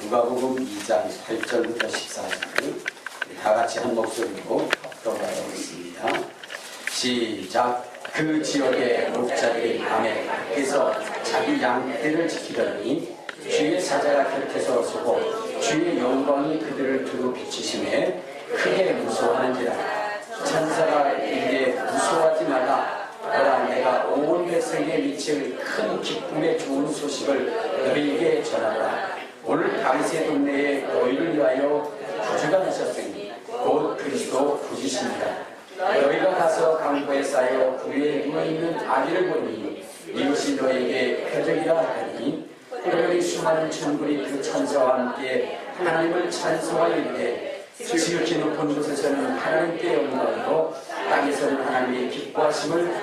누가복음 2장 8절부터 14절 다 같이 한 목소리로 합독하겠습니다. 시작. 그 지역의 목자들이 밤에 밖에서 자기 양떼를 지키더니 주의 사자가 곁에서 서고 주의 영광이 그들을 두루 비치심에 크게 무서워하는지라. 천사가 이르되 무서워하지 말라. 너라 내가 온 백성에게 미칠 큰 기쁨의 좋은 소식을 너희에게 전하라. 오늘 다윗의 동네에 너희를 위하여 구주가 나셨으니 곧 그리스도 구주십니다. 너희가 가서 강보에 쌓여 그 위에 누워있는 아기를 보니 이것이 너희에게 표적이라 하더니 그러니 수많은 천군이 그 천사와 함께 하나님을 찬송하였는데 지극히 높은 곳에서는 하나님께 영광으로 땅에서는 하나님의 기뻐하심을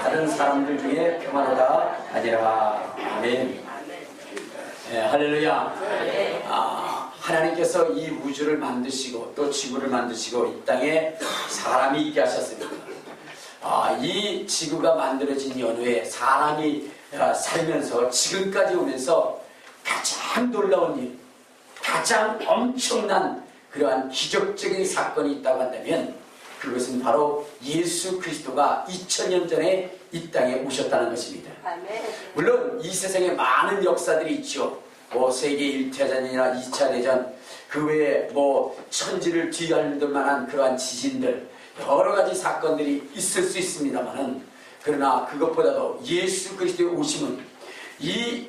다른 사람들 중에 평안하다 하니라. 아멘. 네, 할렐루야. 하나님께서 이 우주를 만드시고 또 지구를 만드시고 이 땅에 사람이 있게 하셨습니다. 이 지구가 만들어진 연후에 사람이 살면서 지금까지 오면서 가장 놀라운 일, 가장 엄청난 그러한 기적적인 사건이 있다고 한다면 그것은 바로 예수 그리스도가 2000년 전에 이 땅에 오셨다는 것입니다. 물론 이 세상에 많은 역사들이 있죠. 세계 1차전이나 2차 대전, 그 외에 천지를 뒤흔들 만한 그러한 지진들, 여러 가지 사건들이 있을 수 있습니다만은, 그러나 그것보다도 예수 그리스도의 오심은 이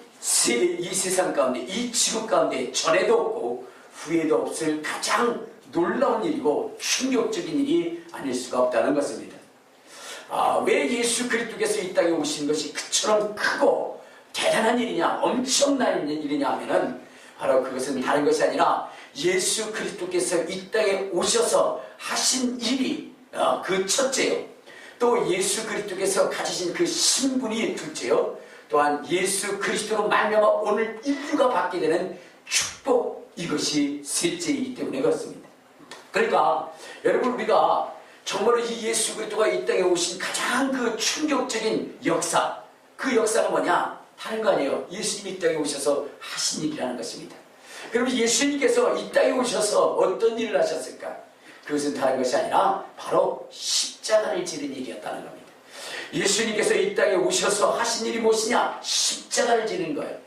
세상 가운데, 이 지구 가운데 전에도 없고 후에도 없을 가장 놀라운 일이고 충격적인 일이 아닐 수가 없다는 것입니다. 왜 예수 그리스도께서 이 땅에 오신 것이 그처럼 크고 대단한 일이냐, 엄청난 일이냐 하면은 바로 그것은 다른 것이 아니라 예수 그리스도께서 이 땅에 오셔서 하신 일이 그 첫째요. 또 예수 그리스도께서 가지신 그 신분이 둘째요. 또한 예수 그리스도로 말미암아 오늘 인류가 받게 되는 축복, 이것이 셋째이기 때문에 그렇습니다. 그러니까 여러분, 우리가 정말로 이 예수 그리스도가 이 땅에 오신 가장 그 충격적인 역사, 그 역사가 뭐냐? 다른 거 아니에요. 예수님이 이 땅에 오셔서 하신 일이라는 것입니다. 그러면 예수님께서 이 땅에 오셔서 어떤 일을 하셨을까? 그것은 다른 것이 아니라 바로 십자가를 지는 일이었다는 겁니다. 예수님께서 이 땅에 오셔서 하신 일이 무엇이냐? 십자가를 지는 거예요.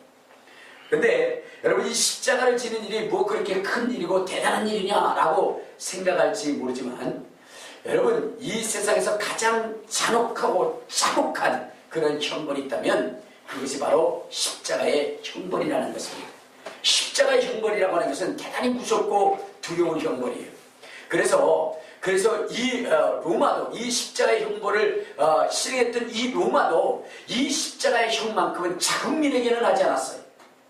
근데 여러분, 이 십자가를 지는 일이 그렇게 큰 일이고 대단한 일이냐라고 생각할지 모르지만, 여러분, 이 세상에서 가장 잔혹하고 참혹한 그런 형벌이 있다면 그것이 바로 십자가의 형벌이라는 것입니다. 십자가의 형벌이라고 하는 것은 대단히 무섭고 두려운 형벌이에요. 그래서 이 로마도, 이 십자가의 형벌을 실행했던 이 로마도 이 십자가의 형만큼은 자국민에게는 하지 않았어요.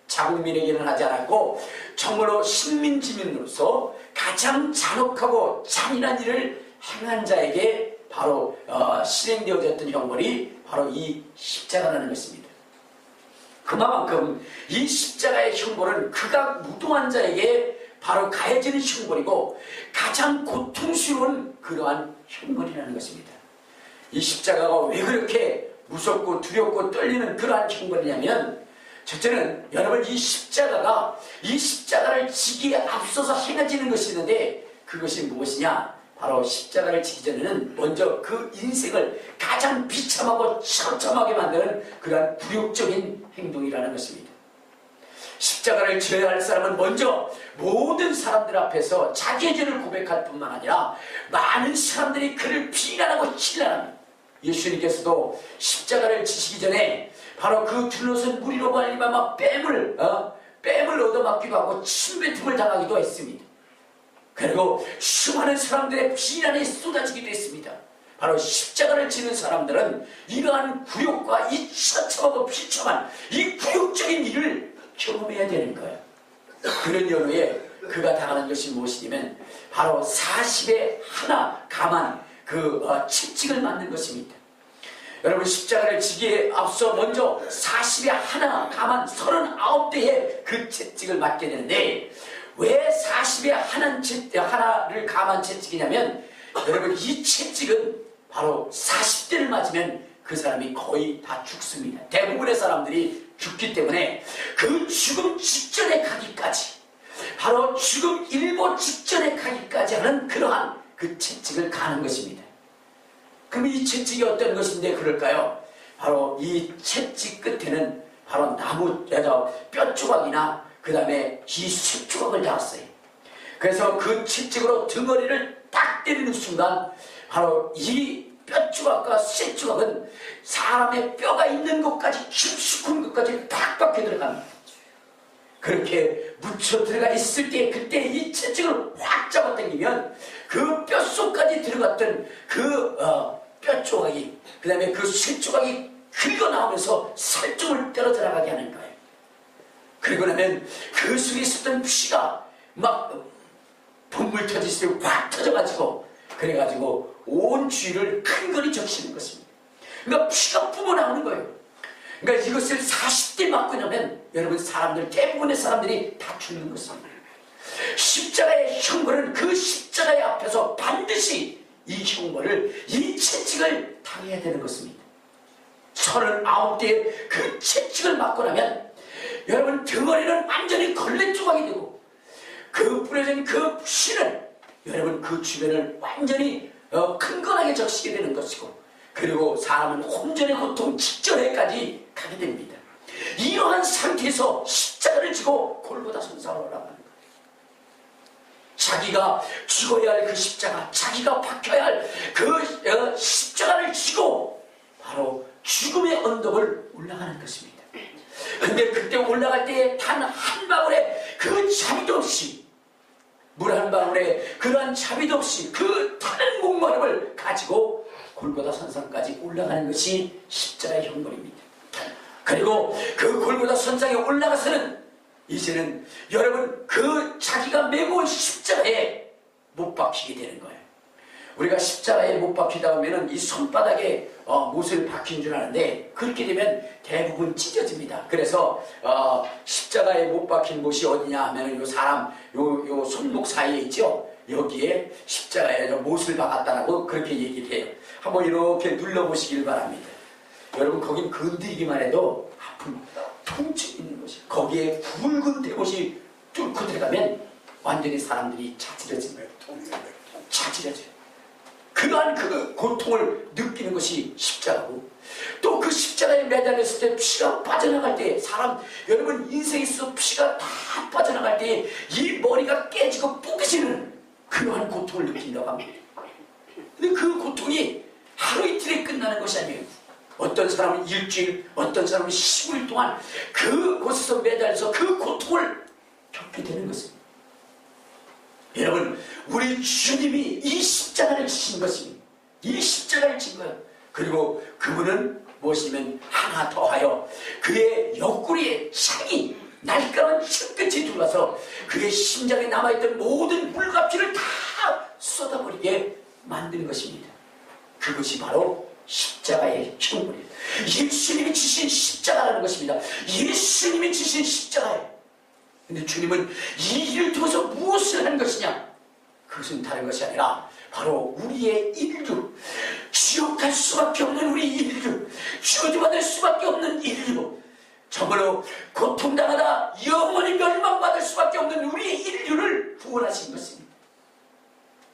자국민에게는 하지 않았고 정말로 식민지민으로서 가장 잔혹하고 잔인한 일을 행한 자에게 바로 실행되어졌던 형벌이 바로 이 십자가라는 것입니다. 그만큼 이 십자가의 형벌은 극악 무도한 자에게 바로 가해지는 형벌이고 가장 고통스러운 그러한 형벌이라는 것입니다. 이 십자가가 왜 그렇게 무섭고 두렵고 떨리는 그러한 형벌이냐면, 첫째는 여러분, 이 십자가를 지기에 앞서서 행해지는 것이 있는데 그것이 무엇이냐? 바로 십자가를 지기 전에는 먼저 그 인생을 가장 비참하고 처참하게 만드는 그러한 굴욕적인 행동이라는 것입니다. 십자가를 져야 할 사람은 먼저 모든 사람들 앞에서 자기의 죄를 고백할 뿐만 아니라 많은 사람들이 그를 비난하고 힐난합니다. 예수님께서도 십자가를 지시기 전에 바로 그 둘러선 무리로 말미암아 뺨을 얻어맞기도 하고 침뱉음을 당하기도 했습니다. 그리고 수많은 사람들의 비난이 쏟아지기도 했습니다. 바로 십자가를 지는 사람들은 이러한 굴욕과 이 처참하고 비참한 이 굴욕적인 일을 경험해야 되는 거예요. 그런 연후에 그가 당하는 것이 무엇이냐면 바로 40에 하나 감한 그 채찍을 맞는 것입니다. 여러분, 십자가를 지기에 앞서 먼저 40에 하나 감한 39대의 그 채찍을 맞게 되는데, 왜 40에 하나를 감한 채찍이냐면, 여러분, 이 채찍은 바로 40대를 맞으면 그 사람이 거의 다 죽습니다. 대부분의 사람들이 죽기 때문에 그 죽음 직전에 가기까지 바로 죽음 일보 직전에 가기까지 하는 그러한 그 채찍을 가는 것입니다. 그럼 이 채찍이 어떤 것인데 그럴까요? 바로 이 채찍 끝에는 바로 나무 뼈 조각이나 그 다음에 이 쇠 조각을 달았어요. 그래서 그 채찍으로 등허리를 딱 때리는 순간 바로 이 뼈 조각과 쇠 조각은 사람의 뼈가 있는 곳까지 깊숙한 곳까지 팍 박혀 들어갑니다. 그렇게 묻혀 들어가 있을 때 그때 이 채찍을 확 잡아당기면 그 뼛속까지 들어갔던 그 뼈 조각이 그 다음에 그 쇠 조각이 긁어나오면서 살점을 떨어져 나가게 하는 거예요. 그리고 나면 그 속에 있었던 피가 막 분물 터지듯이 확 터져가지고 그래가지고 온 주위를 큰거리 적시는 것입니다. 그러니까 피가 뿜어나오는 거예요. 그러니까 이것을 40대 맞고 나면 여러분 대부분의 사람들이 다 죽는 것입니다. 십자가의 형벌은 그 십자가의 앞에서 반드시 이 형벌을 이 채찍을 당해야 되는 것입니다. 39대의 그 채찍을 맞고 나면 여러분 등허리는 완전히 걸레 조각이 되고 그 뿌려진 그 피는 여러분 그 주변을 완전히 큰건하게 적시게 되는 것이고 그리고 사람은 혼전의 고통 직전에까지 가게 됩니다. 이러한 상태에서 십자가를 지고 골고다 선상으로 올라가는 거예요. 자기가 죽어야 할 그 십자가, 자기가 박혀야 할 그 십자가를 지고 바로 죽음의 언덕을 올라가는 것입니다. 근데 그때 올라갈 때 단 한 방울의 그 자비도 없이 물 한 방울에 그러한 자비도 없이 그 타는 목마름을 가지고 골고다 선상까지 올라가는 것이 십자가의 형벌입니다. 그리고 그 골고다 선상에 올라가서는 이제는 여러분 그 자기가 메고 온 십자가에 못 박히게 되는 거예요. 우리가 십자가에 못 박히다 보면은 이 손바닥에 못을 박힌 줄 아는데 그렇게 되면 대부분 찢어집니다. 그래서 십자가에 못 박힌 못이 어디냐 하면은 요 사람 요 손목 사이에 있죠. 여기에 십자가에 못을 박았다라고 그렇게 얘기를 해요. 한번 이렇게 눌러보시길 바랍니다. 여러분 거긴 건드리기만 해도 아픈 통증이 있는 것이 거기에 굵은 대못이 뚫고 들어가면 완전히 사람들이 자지러집니다. 자지러져요. 그러한 그 고통을 느끼는 것이 십자가고 또 그 십자가에 매달렸을 때 피가 빠져나갈 때 여러분 인생에서 피가 다 빠져나갈 때 이 머리가 깨지고 뿌개지는 그러한 고통을 느낀다고 합니다. 근데 그 고통이 하루 이틀에 끝나는 것이 아니에요. 어떤 사람은 일주일, 어떤 사람은 15일 동안 그곳에서 매달려서 그 고통을 겪게 되는 것입니다. 여러분 우리 주님이 이 십자가를 지신 것입니다. 이 십자가를 진 거예요. 그리고 그분은 무엇이면 하나 더하여 그의 옆구리에 창이 날카로운 창끝이 들어와서 그의 심장에 남아있던 모든 물과 피를 다 쏟아버리게 만든 것입니다. 그것이 바로 십자가의 형벌이에요. 예수님이 지신 십자가라는 것입니다. 예수님이 지신 십자가예요. 근데 주님은 이 일을 통해서 무엇을 하는 것이냐? 그것은 다른 것이 아니라 바로 우리의 인류, 지옥 갈 수밖에 없는 우리 인류, 저주받을 수밖에 없는 인류, 정말로 고통당하다 영원히 멸망받을 수밖에 없는 우리 인류를 구원하신 것입니다.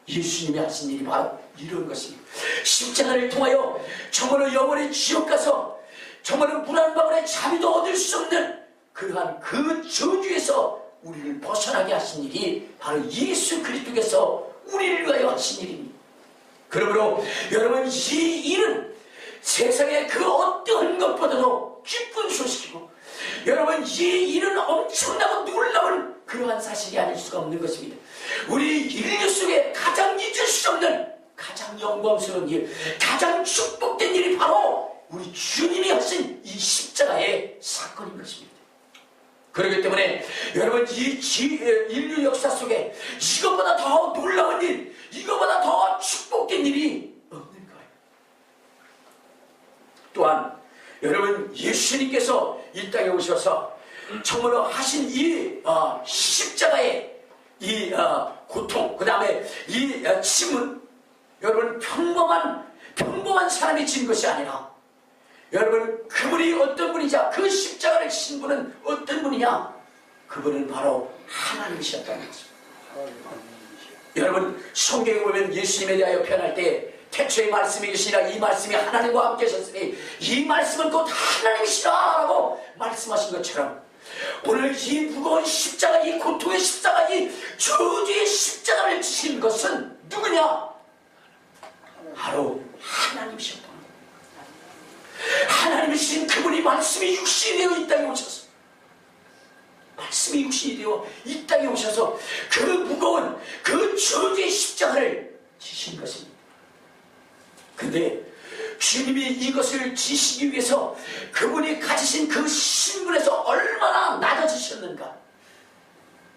예수님이 하신 일이 바로 이런 것입니다. 십자가를 통하여 정말로 영원히 지옥 가서 정말로 물 한 방울의 자비도 얻을 수 없는 그러한 그 저주에서 우리를 벗어나게 하신 일이 바로 예수 그리스도께서 우리를 위하여 하신 일입니다. 그러므로 여러분 이 일은 세상의 그 어떠한 것보다도 기쁜 소식이고 여러분 이 일은 엄청나고 놀라운 그러한 사실이 아닐 수가 없는 것입니다. 우리 인류 속에 가장 잊을 수 없는 가장 영광스러운 일, 가장 축복된 일이 바로 우리 주님이 하신 이 십자가의 사건인 것입니다. 그렇기 때문에 여러분 이 인류 역사 속에 이것보다 더 놀라운 일, 이것보다 더 축복된 일이 없는 거예요. 또한 여러분 예수님께서 이 땅에 오셔서 정말로 하신 이 십자가의 이 고통, 그 다음에 이 침은 여러분 평범한 사람이 진 것이 아니라 여러분 그분이 어떤 분이냐, 그 십자가를 지신 분은 어떤 분이냐, 그분은 바로 하나님이셨다는 거죠. 여러분 성경에 보면 예수님에 대하여 표현할 때 태초에 말씀이 계시니라 이 말씀이 하나님과 함께 하셨으니 이 말씀은 곧 하나님이시라 라고 말씀하신 것처럼 오늘 이 무거운 십자가, 이 고통의 십자가, 이 저주의 십자가를 지신 것은 누구냐? 바로 하나님이셨다. 하나님이신 그분이 말씀이 육신이 되어 이 땅에 오셔서 말씀이 육신이 되어 이 땅에 오셔서 그 무거운 그 저주의 십자가를 지신 것입니다. 근데 주님이 이것을 지시기 위해서 그분이 가지신 그 신분에서 얼마나 낮아지셨는가.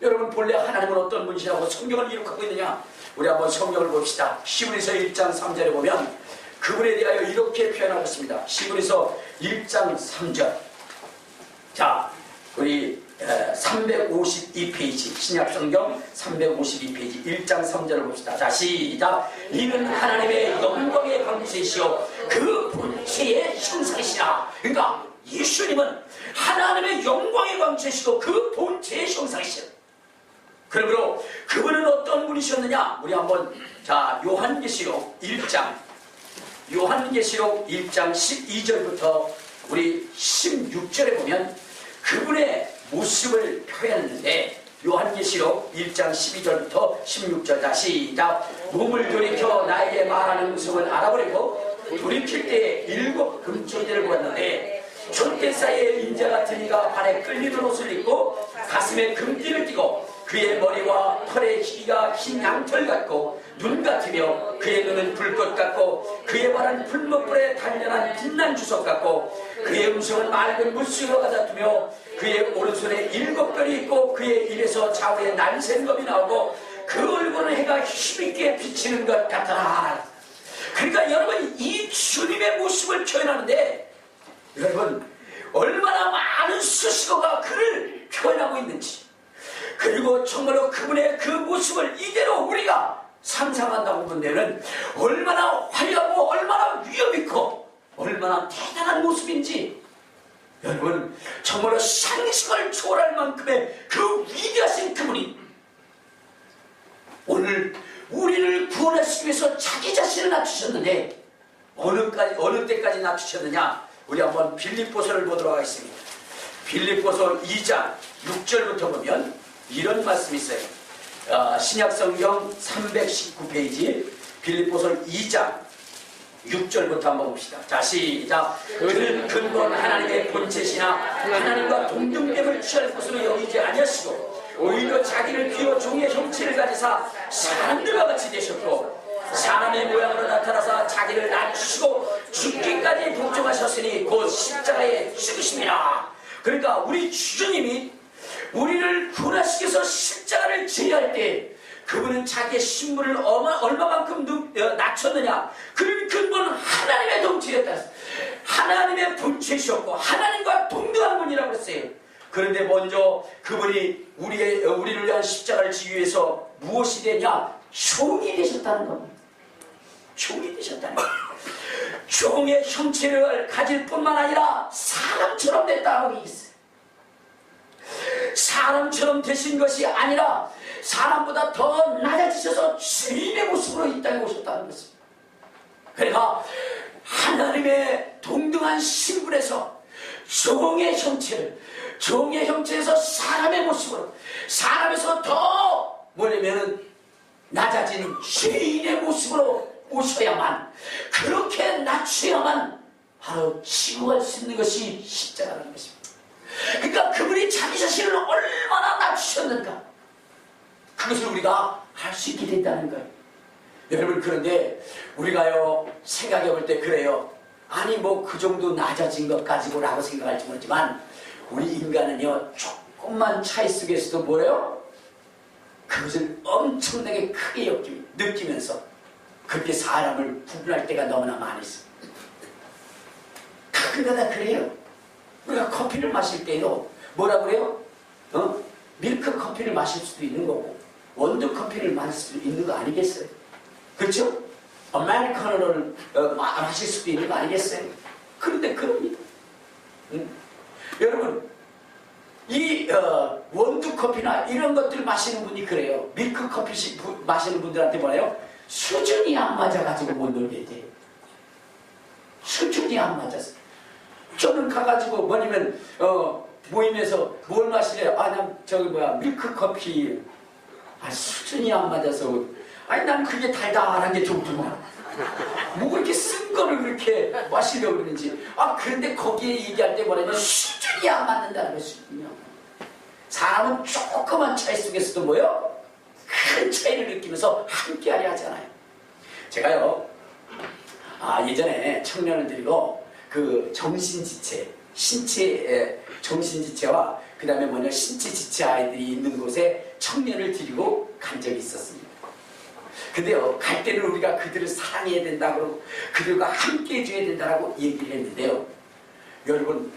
여러분 본래 하나님은 어떤 분이시라고 성경을 기록하고 있느냐. 우리 한번 성경을 봅시다. 히브리서 1장 3절에 보면 그분에 대하여 이렇게 표현하고 있습니다. 히브리서 1장 3절. 자, 우리 352페이지 신약성경 352페이지 1장 3절을 봅시다. 자, 시작. 이는 하나님의 영광의 광채시요 그 본체의 형상이시라. 그러니까 예수님은 하나님의 영광의 광채시고 그 본체의 형상이시라. 그러므로 그분은 어떤 분이셨느냐. 우리 한번 자 요한계시록 1장 12절부터 우리 16절에 보면 그분의 모습을 표현했는데 요한계시록 1장 12절부터 16절 다시 시작. 몸을 돌이켜 나에게 말하는 음성을 알아버리고 돌이킬 때에 7 금초대를 보았는데 촛대 사이에 인자 같은 이가 발에 끌리는 옷을 입고 가슴에 금띠를 띠고 그의 머리와 털의 희가 흰 양털 같고 눈 같으며 그의 눈은 불꽃 같고 그의 발은 풀무불에 단련한 빛난 주석 같고 그의 음성은 맑은 물수로 가다투며 그의 오른손에 7별이 있고 그의 입에서 좌우에 난센 검이 나오고 그 얼굴은 해가 힘있게 비치는 것 같더라. 그러니까 여러분 이 주님의 모습을 표현하는데 여러분 얼마나 많은 수식어가 그를 표현하고 있는지, 그리고 정말로 그분의 그 모습을 이대로 우리가 상상한다고 본다면 얼마나 화려하고 얼마나 위엄있고 얼마나 대단한 모습인지 여러분 정말로 상식을 초월할 만큼의 그 위대하신 그분이 오늘 우리를 구원하시기 위해서 자기 자신을 낮추셨는데 어느 때까지 낮추셨느냐. 우리 한번 빌립보서를 보도록 하겠습니다. 빌립보서 2장 6절부터 보면 이런 말씀이 있어요. 신약성경 319페이지 빌립보서 2장 6절부터 한번 봅시다. 자, 시작. 그는 근본 하나님의 본체시나 하나님과 동등됨을 취할 것으로 여기지 아니하시고 오히려 자기를 비워 종의 형체를 가지사 사람들과 같이 되셨고 사람의 모양으로 나타나서 자기를 낮추시고 죽기까지 복종하셨으니 곧 십자가에 죽으심이라. 그러니까 우리 주님이 우리를 구원하시기 위해서 십자가를 지할 때 그분은 자기의 신분을 얼마만큼 낮췄느냐. 그는 근본 하나님의 동체였다. 하나님의 본체이셨고 하나님과 동등한 분이라고 했어요. 그런데 먼저 그분이 우리를 위한 십자가를 지기 위해서 무엇이 되냐? 종이 되셨다는 겁니다. 종이 되셨다는 겁니다. 종의 형체를 가질 뿐만 아니라 사람처럼 됐다고 있어요. 사람처럼 되신 것이 아니라 사람보다 더 낮아지셔서 주인의 모습으로 이 땅에 오셨다는 것입니다. 그러니까 하나님의 동등한 신분에서 종의 형체에서 사람의 모습으로, 사람에서 더 뭐냐면은 낮아진 주인의 모습으로 오셔야만, 그렇게 낮춰야만 바로 치유할 수 있는 것이 십자가라는 것입니다. 그러니까 그분이 자기 자신을 얼마나 낮추셨는가, 그것을 우리가 알 수 있게 된다는 거예요. 여러분, 그런데 우리가요 생각해 볼 때 그래요. 아니 뭐 그 정도 낮아진 것 가지고라고 생각할지 모르지만 우리 인간은요 조금만 차이 속에서도 뭐래요? 그것을 엄청나게 크게 느끼면서 그렇게 사람을 구분할 때가 너무나 많이 있어요. 가끔가다 다 그래요. 우리가 커피를 마실 때도 뭐라 그래요? 밀크 커피를 마실 수도 있는 거고 원두 커피를 마실 수도 있는 거 아니겠어요? 그렇죠? 아메리카노를 마실 수도 있는 거 아니겠어요? 그런데 그럽니다. 여러분, 이 원두커피나 이런 것들 마시는 분이 그래요. 밀크커피 마시는 분들한테 뭐래요? 수준이 안 맞아가지고 못 놀게 돼. 수준이 안 맞아서. 저는 가가지고 뭐냐면 모임에서 뭘 마시래요? 아, 난 저기 뭐야 밀크커피. 아, 수준이 안 맞아서. 아니, 난 그게 달달한 게 좋구만. 뭐 그렇게 쓴 거를 그렇게 마시려고 그러는지. 아, 그런데 거기에 얘기할 때 뭐냐면 수준이 안 맞는다는 거예요. 수준이 안 맞는다. 사람은 조그만 차이 속에서도 뭐요? 큰 차이를 느끼면서 함께하려 하잖아요. 제가요, 예전에 청년을 드리고 그 정신지체, 신체 정신지체와 그 다음에 뭐냐 신체지체 아이들이 있는 곳에 청년을 드리고 간 적이 있었습니다. 근데요, 갈 때는 우리가 그들을 사랑해야 된다고 그들과 함께 해줘야 된다고 얘기를 했는데요, 여러분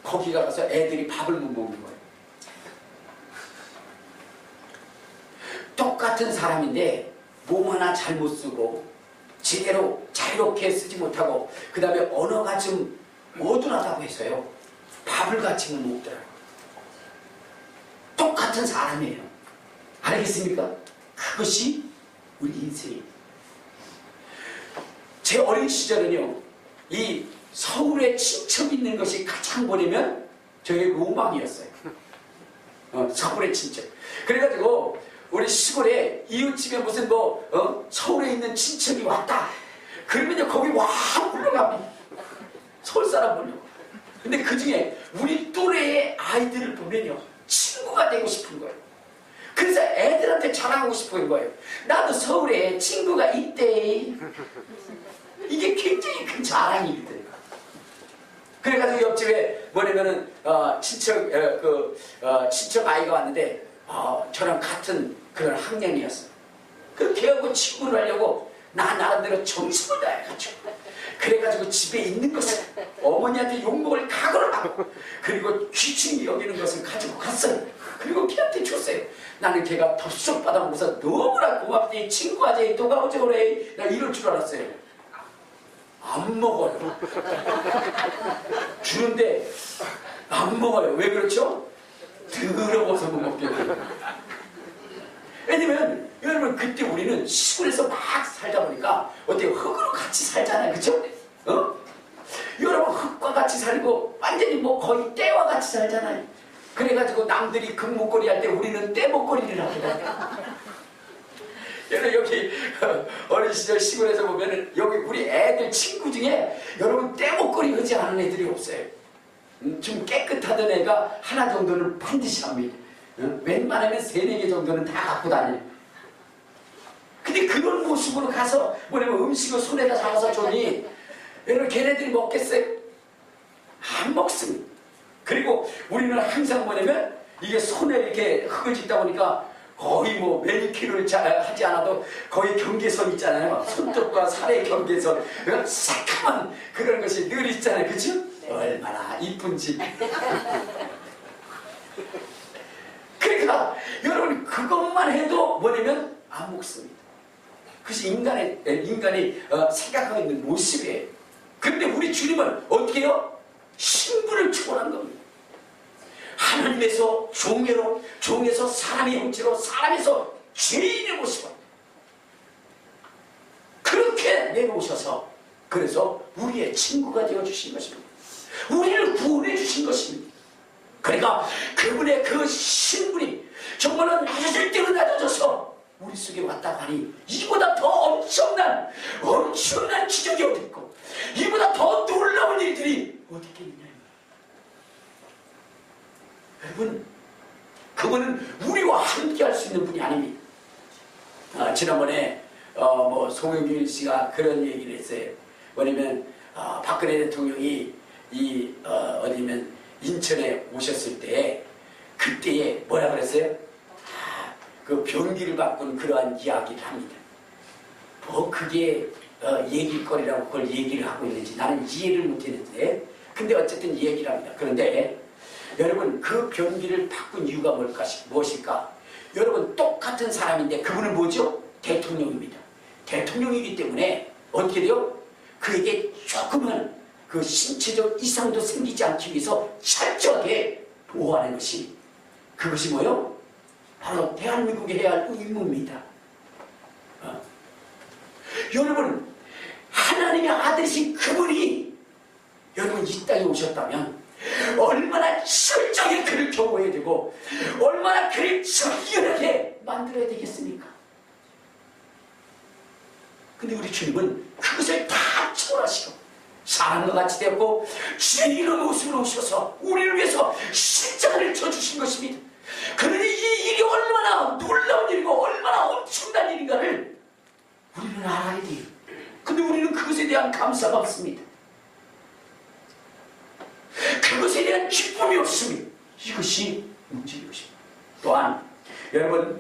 거기 가서 애들이 밥을 못 먹는 거예요. 똑같은 사람인데 몸 하나 잘못 쓰고 제대로 자유롭게 쓰지 못하고 그 다음에 언어가 좀 어눌하다고 해서요, 밥을 같이 못 먹더라고요. 똑같은 사람이에요. 알겠습니까? 그것이 우리 인생이에요. 제 어린 시절은요, 이 서울에 친척 있는 것이 가장 뭐냐면 저의 로망이었어요. 서울에 친척. 그래가지고 우리 시골에 이웃집에 무슨 서울에 있는 친척이 왔다 그러면요 거기 와 불러갑니다. 서울 사람 보려고. 근데 그 중에 우리 또래의 아이들을 보면요 친구가 되고 싶은 거예요. 그래서 애들한테 자랑하고 싶은 거예요. 나도 서울에 친구가 있대. 이게 굉장히 큰 자랑이거든요. 그래가지고 옆집에 뭐냐면은 친척 친척 아이가 왔는데 저랑 같은 그런 학년이었어요. 그 걔하고 친구를 하려고 나름대로 정신을 다해가지고 그래가지고 집에 있는 것을 어머니한테 욕먹을 각오를 하고 그리고 귀중히 여기는 것을 가지고 갔어요. 그리고 걔한테 줬어요. 나는 걔가 덥석 받아먹어서 너무나 고맙대. 친구하지 또가 어째 그래. 나 이럴 줄 알았어요. 안 먹어요. 주는데 안 먹어요. 왜 그렇죠? 더러워서 못 먹게 돼요. 왜냐면 여러분 그때 우리는 시골에서 막 살다 보니까 어때요? 흙으로 같이 살잖아요. 그쵸? 여러분 흙과 같이 살고 완전히 거의 때와 같이 살잖아요. 그래가지고 남들이 금목걸이 할 때 우리는 때목걸이를 하거든요. 여러분 여기 어린 시절 시골에서 보면은 여기 우리 애들 친구 중에 여러분 때목걸이 하지 않은 애들이 없어요. 좀 깨끗하던 애가 하나 정도는 반드시 합니다. 웬만하면 3-4개 정도는 다 갖고 다녀요. 근데 그런 모습으로 가서 뭐냐면 음식을 손에다 잡아서 줬니 여러분 걔네들이 먹겠어요? 안 먹습니다. 그리고 우리는 항상 뭐냐면 이게 손에 이렇게 흙을 짓다 보니까 거의 매니큐어를 하지 않아도 거의 경계선 있잖아요. 손톱과 살의 경계선. 그런 새까만 그런 것이 늘 있잖아요. 그죠? 네. 얼마나 이쁜지. 그러니까 여러분 그것만 해도 뭐냐면 안 먹습니다. 그것이 인간이 생각하고 있는 모습이에요. 그런데 우리 주님은 어떻게 해요? 신분을 초월한 겁니다. 하나님에서 종에서 사람의 형체로 사람에서 죄인의 모습을 그렇게 내놓으셔서 그래서 우리의 친구가 되어주신 것입니다. 우리를 구원해 주신 것입니다. 그러니까 그분의 그 신분이 정말로 낮아질 때로 낮아져서 우리 속에 왔다 가니 이보다 더 엄청난 기적이 어디 있고 이보다 더 놀라운 일들이 어디 있겠느냐. 여러분 그분은 우리와 함께 할 수 있는 분이 아닙니다. 지난번에 송영길 씨가 그런 얘기를 했어요. 뭐냐면 박근혜 대통령이 어디면 인천에 오셨을 때 그때에 뭐라 그랬어요? 그 변기를 바꾼 그러한 이야기를 합니다. 그게 얘기거리라고 그걸 얘기를 하고 있는지 나는 이해를 못했는데 근데 어쨌든 얘기를 합니다. 그런데 여러분 그 변기를 바꾼 이유가 무엇일까? 여러분 똑같은 사람인데 그분은 뭐죠? 대통령입니다. 대통령이기 때문에 어떻게 돼요? 그에게 조금은 그 신체적 이상도 생기지 않기 위해서 철저하게 보호하는 것이 그것이 뭐요? 바로 대한민국이 해야 할 의무입니다. 여러분, 하나님의 아들이신 그분이 여러분 이 땅에 오셨다면 얼마나 철저하게 그를 경호해야 되고 얼마나 그를 정결하게 만들어야 되겠습니까? 근데 우리 주님은 그것을 다 초월하시고 사람과 같이 되었고 주인의 모습으로 오셔서 우리를 위해서 십자가를 져주신 것입니다. 그러니 이 일이 얼마나 놀라운 일이고 얼마나 엄청난 일인가를 우리는 알아야 돼요. 근데 우리는 그것에 대한 감사가 없습니다. 그것에 대한 기쁨이 없습니다. 이것이 문제인 것입니다. 또한 여러분,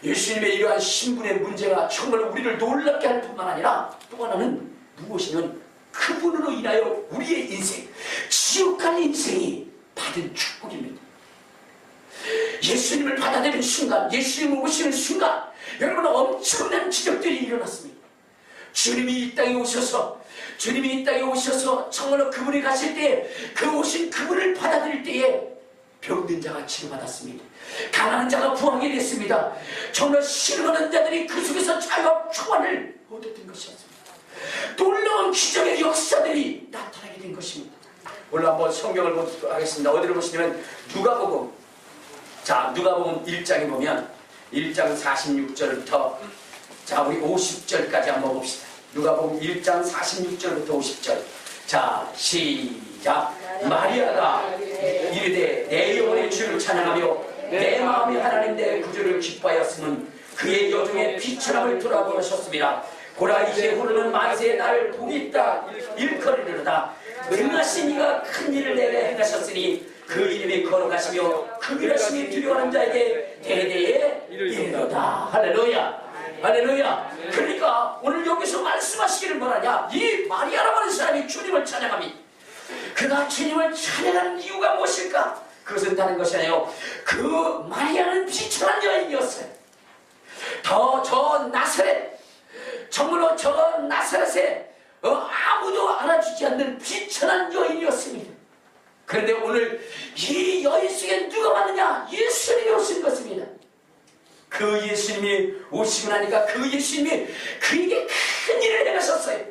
예수님의 이러한 신분의 문제가 정말 우리를 놀랍게 할 뿐만 아니라 또 하나는 무엇이면 그분으로 인하여 우리의 인생, 지옥갈 인생이 받은 축복입니다. 예수님을 받아들이는 순간, 예수님을 오시는 순간 여러분 엄청난 기적들이 일어났습니다. 주님이 이 땅에 오셔서 정말로 그분이 가실 때 그 오신 그분을 받아들일 때에 병든 자가 치료받았습니다. 가난한 자가 부하게 됐습니다. 정말 신음하는 자들이 그 속에서 자유와 평안을 얻었던 것이었습니다. 놀라운 기적의 역사들이 나타나게 된 것입니다. 오늘 한번 성경을 보도록 하겠습니다. 어디를 보시냐면 누가복음. 자, 누가복음 1장에 보면 1장 46절부터 자, 우리 50절까지 한번 봅시다. 누가복음 1장 46절부터 50절. 자, 시작. 마리아가 이르되 내 영혼의 주를 찬양하며 내 마음이 하나님 내 구주를 기뻐하였으면 그의 여종의 비천함을 돌아보셨습니다. 보라 이제 흐르는 만세의 날을 복이 있다 일컬이르다. 능하신 이가 큰 일을 내게 행하셨으니 그 이름이 거룩하시며 극일하심이 두려워하는 자에게 대대에 이르도다. 할렐루야. 할렐루야. 그러니까 오늘 여기서 말씀하시기를 뭐라냐, 이 마리아라고 하는 사람이 주님을 찬양합니다. 그가 주님을 찬양하는 이유가 무엇일까? 그것은 다른 것이 아니에요. 그 마리아는 비천한 여인이었어요. 저 나사렛, 정말로 저 나사렛에 아무도 알아주지 않는 비천한 여인이었습니다. 그런데 오늘 이 여인 속에 누가 왔느냐? 예수님이 오신 것입니다. 그 예수님이 오시고 나니까 그 예수님이 그에게 큰 일을 행하셨어요.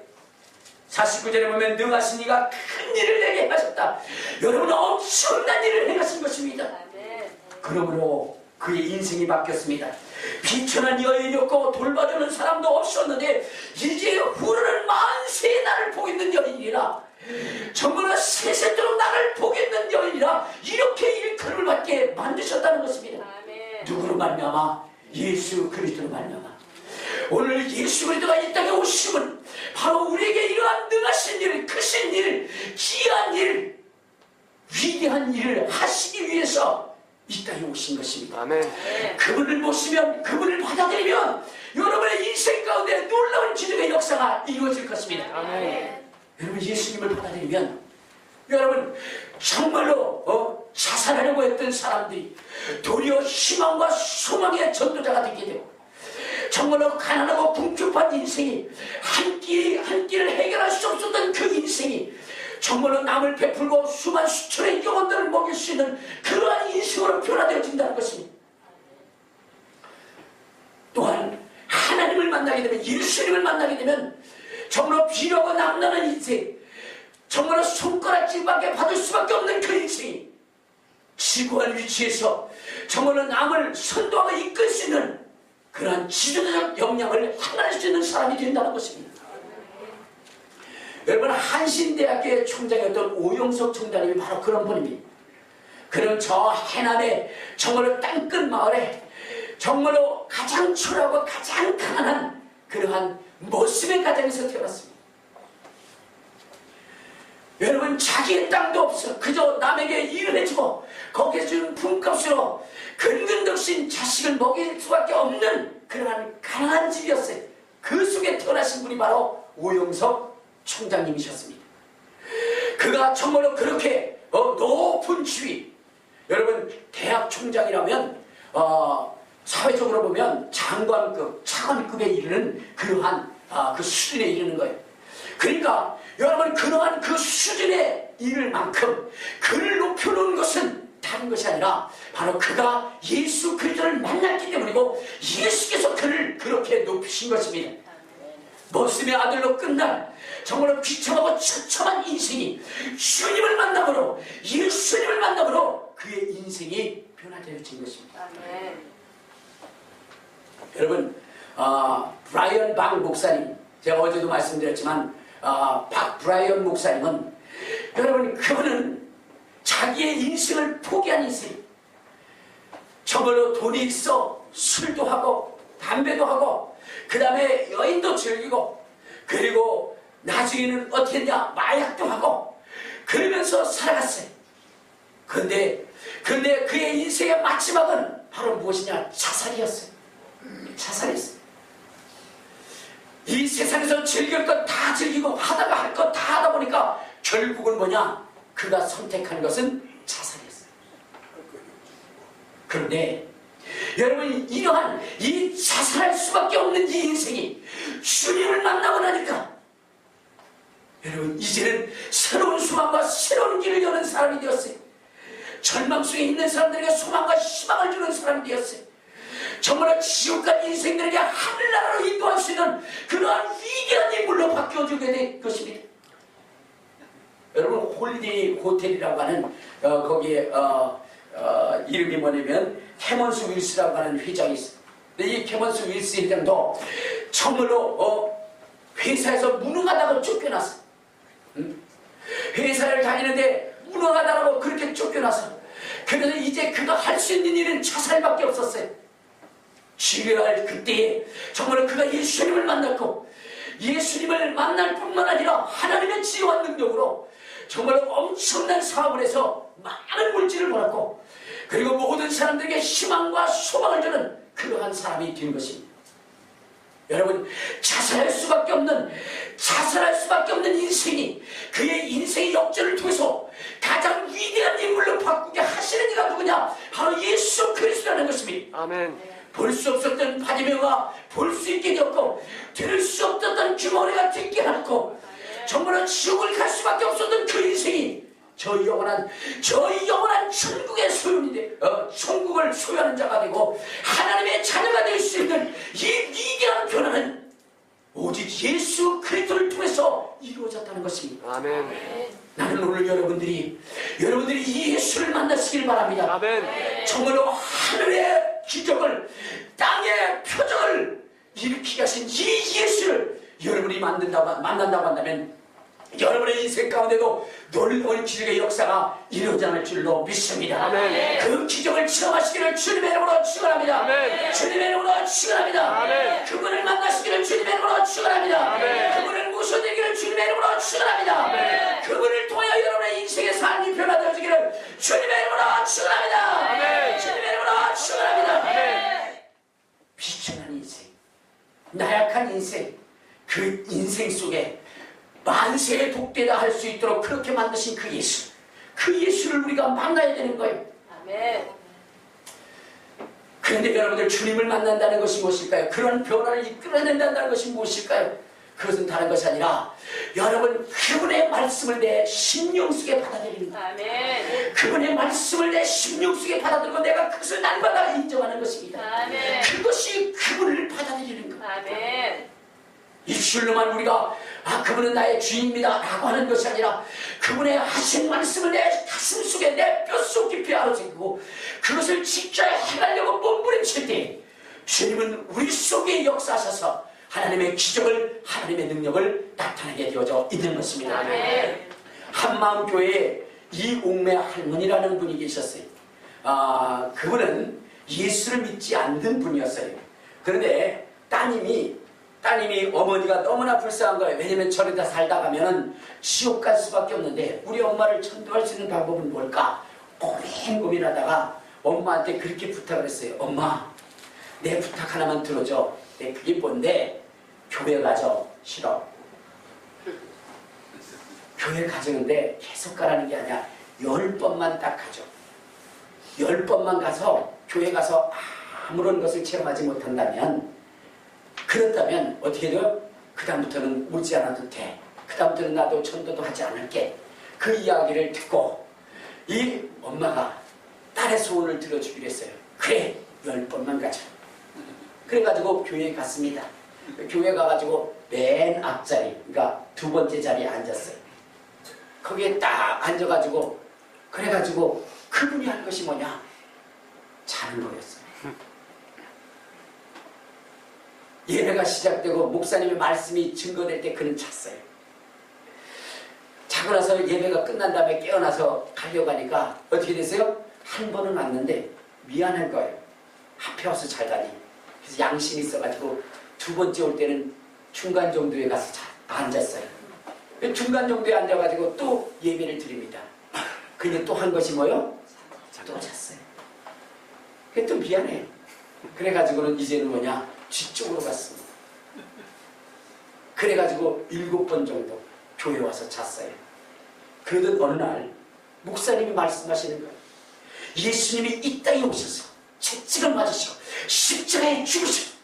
49절에 보면 능하신 이가 큰 일을 내게 행하셨다. 여러분 엄청난 일을 행하신 것입니다. 그러므로 그의 인생이 바뀌었습니다. 비천한 여인이었고 돌봐주는 사람도 없었는데 이제 흐르는 만세의 날을 보겠는 여인이라, 정말 세세토록 나를 보겠는 여인이라 이렇게 일컬음을 받게 만드셨다는 것입니다. 누구로 말미암아? 예수 그리스도로 말미암아. 오늘 예수 그리스도가 이 땅에 오심은 바로 우리에게 이러한 능하신 일, 크신 일, 귀한 일, 위대한 일을 하시기 위해서 이 땅에 오신 것입니다. 아멘. 그분을 모시면, 그분을 받아들이면 여러분의 인생 가운데 놀라운 기적의 역사가 이루어질 것입니다. 아멘. 여러분 예수님을 받아들이면 여러분 정말로 자살하려고 했던 사람들이 도리어 희망과 소망의 전도자가 되게 되고, 정말로 가난하고 궁핍한 인생이 한 끼를 해결할 수 없었던 그 인생이 정말로 남을 베풀고 수만 수천의 영혼들을 먹일 수 있는 그러한 인생으로 변화되어진다는 것입니다. 또한 하나님을 만나게 되면, 예수님을 만나게 되면 정말로 비려고 남나는 인생, 정말로 손가락질밖에 받을 수밖에 없는 그 인생이 지구한 위치에서 정말로 남을 선도하고 이끌 수 있는 그러한 지도자적 역량을 행할 수 있는 사람이 된다는 것입니다. 여러분 한신대학교의 총장이었던 오영석 총장님이 바로 그런 분입니다. 그는 저 해남의 정말로 땅끝 마을에 정말로 가장 초라하고 가장 가난한 그러한 모습의 가정에서 태어났습니다. 여러분 자기의 땅도 없어 그저 남에게 일을 해주고 거기에 주는 품값으로 근근덕신 자식을 먹일 수밖에 없는 그러한 가난한 집이었어요. 그 속에 태어나신 분이 바로 오영석 총장님이셨습니다. 그가 정말로 그렇게 높은 지위, 여러분 대학 총장이라면 사회적으로 보면 장관급, 차관급에 이르는 그러한 그 수준에 이르는 거예요. 그러니까 여러분 그러한 그 수준에 이를 만큼 그를 높여놓은 것은 다른 것이 아니라 바로 그가 예수 그리스도를 만났기 때문이고 예수께서 그를 그렇게 높이신 것입니다. 모습의 아들로 끝날 정말로 비참하고 처참한 인생이 주님을 만남으로 예수님을 만남으로 그의 인생이 변화되어진 것입니다. 여러분 브라이언 박 목사님, 제가 어제도 말씀드렸지만 박 브라이언 목사님은 여러분 그분은 자기의 인생을 포기한 인생, 정말로 돈이 있어 술도 하고 담배도 하고 그 다음에 여인도 즐기고 그리고 나중에는 어떻게 했냐 마약도 하고 그러면서 살아갔어요. 근데 그의 인생의 마지막은 바로 무엇이냐 자살이었어요. 자살했어요. 이 세상에서 즐길 것 다 즐기고 하다가 할 것 다 하다 보니까 결국은 뭐냐 그가 선택한 것은 자살이었어요. 그런데 여러분 이러한 이 자살할 수밖에 없는 이 인생이 주님을 만나고 나니까 여러분 이제는 새로운 소망과 새로운 길을 여는 사람이 되었어요. 절망 속에 있는 사람들에게 소망과 희망을 주는 사람이 되었어요. 정말 지옥간 인생들에게 하늘나라로 인도할 수 있는 그러한 위대한 인물로 바뀌어주게 될 것입니다. 여러분 홀리데이 호텔이라고 하는 거기에 이름이 뭐냐면 캐먼스 윌스라고 하는 회장이 있어요. 근데 이 캐먼스 윌스 회장도 정말로 회사에서 무능하다고 쫓겨났어요. 회사를 다니는데 무능하다고 그렇게 쫓겨났어요. 그래서 이제 그가 할 수 있는 일은 자살밖에 없었어요. 지뢰할 그때에 정말로 그가 예수님을 만났고 예수님을 만날 뿐만 아니라 하나님의 지혜와 능력으로 정말로 엄청난 사업을 해서 많은 물질을 벌었고 그리고 모든 사람들에게 희망과 소망을 주는 그러한 사람이 된 것입니다. 여러분 자살할 수밖에 없는 인생이 그의 인생의 역전을 통해서 가장 위대한 인물로 바꾸게 하시는 이가 누구냐 바로 예수 그리스도라는 것입니다. 아멘. 볼 수 없었던 바디메오가 볼 수 있게 되었고 들을 수 없었던 주머니가 듣게 하고 정말로 지옥을 갈 수밖에 없었던 그 인생이 저 영원한 천국의 소유인데 천국을 소유하는 자가 되고 하나님의 자녀가 될 수 있는 이 위대한 변화는 오직 예수 그리스도를 통해서 이루어졌다는 것입니다. 아멘. 나는 오늘 여러분들이 이 예수를 만나시길 바랍니다. 아멘. 정말로 하늘의 기적을 땅의 표적을 일으키게 하신 이 예수를 여러분이 만난다고 한다면 여러분의 인생 가운데도 놀라운 기적의 역사가 이루어져 날 줄로 믿습니다. 아멘. 그 기적을 체험하시기를 주님의 이름으로 축원합니다. 아멘. 주님의 이름으로 축원합니다. 아멘. 그분을 만나시기를 주님의 이름으로 축원합니다. 아멘. 그분을 모셔드리기를 주님의 이름으로 축원합니다. 아멘. 그분을 통하여 여러분의 인생의 삶이 변화되어지기를 주님의 이름으로 축원합니다. 아멘. 주님의 이름으로 축원합니다. 아멘. 비천한 인생, 나약한 인생, 그 인생 속에 만세의 복되다 할 수 있도록 그렇게 만드신 그 예수를 우리가 만나야 되는 거예요. 아멘. 그런데 여러분들 주님을 만난다는 것이 무엇일까요? 그런 변화를 이끌어낸다는 것이 무엇일까요? 그것은 다른 것이 아니라 여러분 그분의 말씀을 내 심령 속에 받아들이는 거예요. 아멘. 그분의 말씀을 내 심령 속에 받아들이고 내가 그것을 날마다 인정하는 것입니다. 아멘. 그것이 그분을 받아들이는 거예요. 아멘. 입술로만 우리가 그분은 나의 주인입니다 라고 하는 것이 아니라 그분의 하신 말씀을 내 가슴 속에 내 뼛속 깊이 알아채고 그것을 지켜야 해가려고 몸부림칠 때 주님은 우리 속에 역사하셔서 하나님의 기적을 하나님의 능력을 나타내게 되어져 있는 것입니다. 아멘. 한마음교회에 이옥매 할머니라는 분이 계셨어요. 그분은 예수를 믿지 않는 분이었어요. 그런데 따님이 어머니가 너무나 불쌍한 거예요. 왜냐면 저리다 살다 가면은 지옥 갈 수밖에 없는데 우리 엄마를 천도할 수 있는 방법은 뭘까? 오랜 고민하다가 엄마한테 그렇게 부탁을 했어요. 엄마, 내 부탁 하나만 들어줘. 내 그게 뭔데? 교회 가죠. 싫어. 교회 가자는데 계속 가라는 게 아니라 10번만 딱 가죠. 10번만 가서 교회 가서 아무런 것을 체험하지 못한다면 그렇다면 어떻게 돼요? 그 다음부터는 오지 않아도 돼. 그 다음부터는 나도 전도도 하지 않을게. 그 이야기를 듣고 이 엄마가 딸의 소원을 들어주기로 했어요. 그래, 10번만 가자. 그래가지고 교회에 갔습니다. 교회 가가지고 맨 앞자리, 그러니까 2번째 자리에 앉았어요. 거기에 딱 앉아가지고, 그래가지고 그분이 한 것이 뭐냐? 잠을 보냈어요. 예배가 시작되고 목사님의 말씀이 증거될 때 그는 잤어요. 자고 나서 예배가 끝난 다음에 깨어나서 가려고 하니까 어떻게 됐어요? 한 번은 왔는데 미안할 거예요. 앞에 와서 잘 가니. 그래서 양심이 있어가지고 2번째 올 때는 중간 정도에 가서 앉았어요. 중간 정도에 앉아가지고 또 예배를 드립니다. 근데 또 한 것이 뭐요? 또 잤어요. 그게 또 미안해요. 그래가지고는 이제는 뭐냐? 뒤쪽으로 갔습니다. 그래가지고 7번 정도 교회 와서 잤어요. 그러던 어느 날 목사님이 말씀하시는 거예요. 예수님이 이 땅에 오셔서 채찍을 맞으시고 십자가에 죽으시고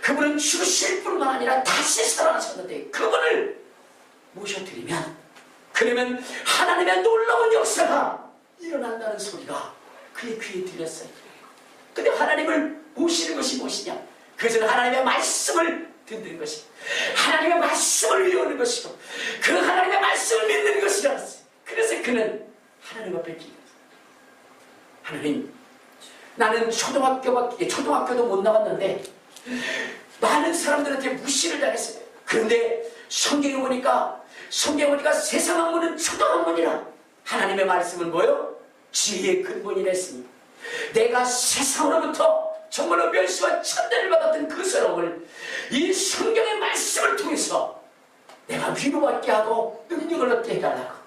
그분은 죽으실 뿐만 아니라 다시 살아나셨는데 그분을 모셔드리면 그러면 하나님의 놀라운 역사가 일어난다는 소리가 그의 귀에 들렸어요. 근데 하나님을 모시는 것이 무엇이냐? 그것은 하나님의 말씀을 듣는 것이 하나님의 말씀을 외우는 것이고 그 하나님의 말씀을 믿는 것이라서 그래서 그는 하나님 앞에 기도했어요. 하나님, 나는 초등학교도 못 나왔는데 많은 사람들한테 무시를 당했어요. 그런데 성경에 보니까 세상 학문은 초등학문이라 하나님의 말씀은 뭐요? 지혜의 근본이라 했습니다. 내가 세상으로부터 정말로 멸시와 천대를 받았던 그 사람을 이 성경의 말씀을 통해서 내가 위로받게 하고 능력을 얻게 해달라고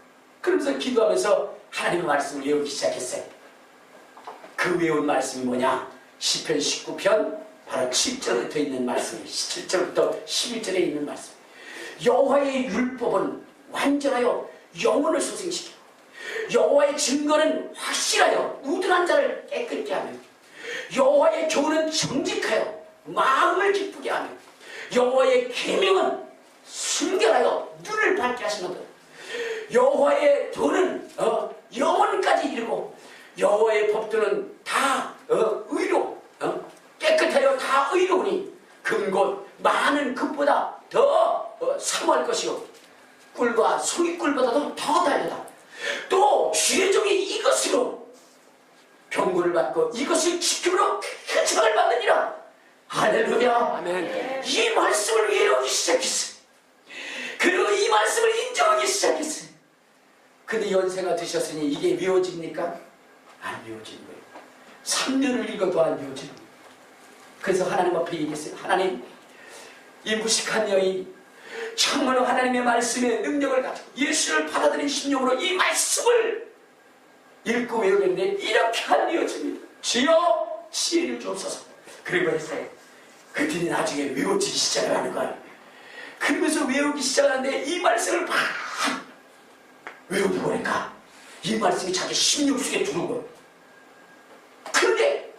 그러면서 기도하면서 하나님의 말씀을 외우기 시작했어요. 그 외운 말씀이 뭐냐? 시편 19편 바로 7절부터 있는 말씀이에요. 7절부터 11절에 있는 말씀. 여호와의 율법은 완전하여 영혼을 소생시키고 여호와의 증거는 확실하여 우둔한 자를 깨끗게 하며 여호와의 교훈은 정직하여 마음을 기쁘게 하며 여호와의 계명은 순결하여 눈을 밝게 하시거든. 여호와의 도는 영혼까지 이르고 여호와의 법도는 다 의로 깨끗하여 다 의로우니 금곧 많은 금보다 더 사모할 것이요 꿀과 송이꿀보다도 더 달려다. 또 주의 종이 이것으로 경고를 받고 이것을 지킴으로 큰 상을 받느니라. 할렐루야. 아멘. 이 말씀을 외우기 시작했어요. 그리고 이 말씀을 인정하기 시작했어요. 근데 연세가 드셨으니 이게 외워집니까? 안 외워지는 거예요. 3년을 읽어도 안 외워지는 거예요. 그래서 하나님 앞에 얘기했어요. 하나님, 이 무식한 여인 정말로 하나님의 말씀에 능력을 가지고 예수를 받아들인 심령으로 이 말씀을 읽고 외우는데 이렇게 안 외워집니다. 주여 지혜를 주옵소서. 그리고 했어요. 그랬더니 나중에 외워지기 시작을 하는 거예요. 그러면서 외우기 시작하는데 이 말씀을 막 외우고 보니까 이 말씀이 자기 심령 속에 들어온 거예요. 그런데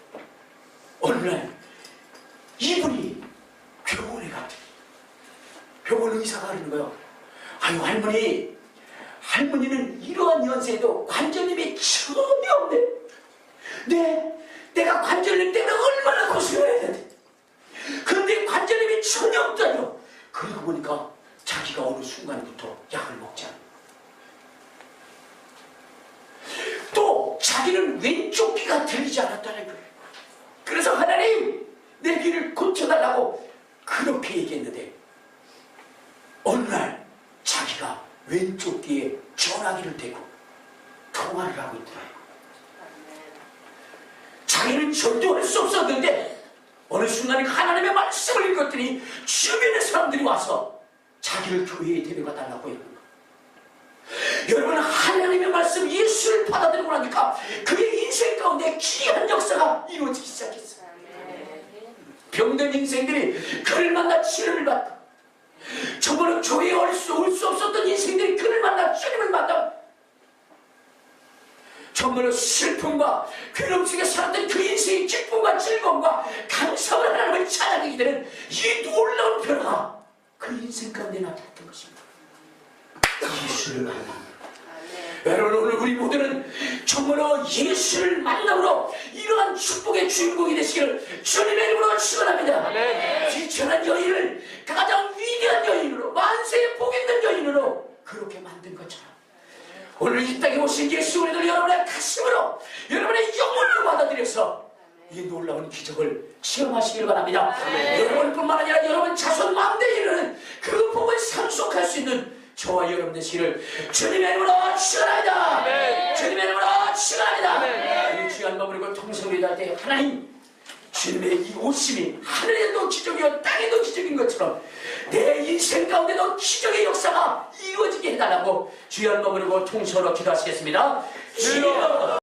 어느 날 이분이 병원에 갔더니 병원 의사가 그러는 거예요. 아유 할머니는 이러한 연세에도 관절염이 전혀 없네. 내가 관절염 때문에 얼마나 고생을 해야 되는데 그런데 관절염이 전혀 없다뇨. 그러고 보니까 자기가 어느 순간부터 약을 먹지 않아. 또 자기는 왼쪽 귀가 들리지 않았다는 거예요. 그래서 하나님 내 귀를 고쳐달라고 그렇게 얘기했는데 어느 날 자기가 왼쪽 귀에 전화기를 대고 통화를 하고 있더라고요. 자기는 전도할 수 없었는데 어느 순간에 하나님의 말씀을 읽었더니 주변의 사람들이 와서 자기를 교회에 데려가 달라고 이러는 거예요. 여러분, 하나님의 말씀 예수를 받아들이고 나니까 그의 인생 가운데 귀한 역사가 이루어지기 시작했어요. 병든 인생들이 그를 만나 치료를 받고 저번에 교회에 올 수 없었던 인생들이 그를 만나 주님을 만나 정말로 슬픔과 괴로움 속에 살았던 그 인생의 기쁨과 즐거움과 감사를 하나님을 찬양하게 되는 이 놀라운 변화가 그 인생 가운데 나타났던 것입니다. 예수를 만납니다. 여러분, 오늘 우리 모두는 정말로 예수를 만남으로 이러한 축복의 주인공이 되시기를 주님의 이름으로 축원합니다. 귀천한 여인을 가장 위대한 여인으로, 만세의 복 있는 여인으로 그렇게 만든 것처럼 오늘 이 땅에 오신 예수 우리들 여러분의 가슴으로, 여러분의 영혼으로 받아들여서 이 놀라운 기적을 체험하시길 바랍니다. 여러분뿐만 아니라 여러분 자손 만대에 이르는 그 복을 상속할 수 있는 저와 여러분 되시기를 주님의 이름으로 축원합니다. 주님의 이름으로 축원합니다. 이 귀한 마음으로 통성을 할 때 하나님, 주님의 이 오심이 하늘에도 기적이요 땅에도 기적인 것처럼 내 인생 가운데도 기적의 역사가 이루어지게 해달라고 주의 마음으로 통성으로 기도하시겠습니다. 주여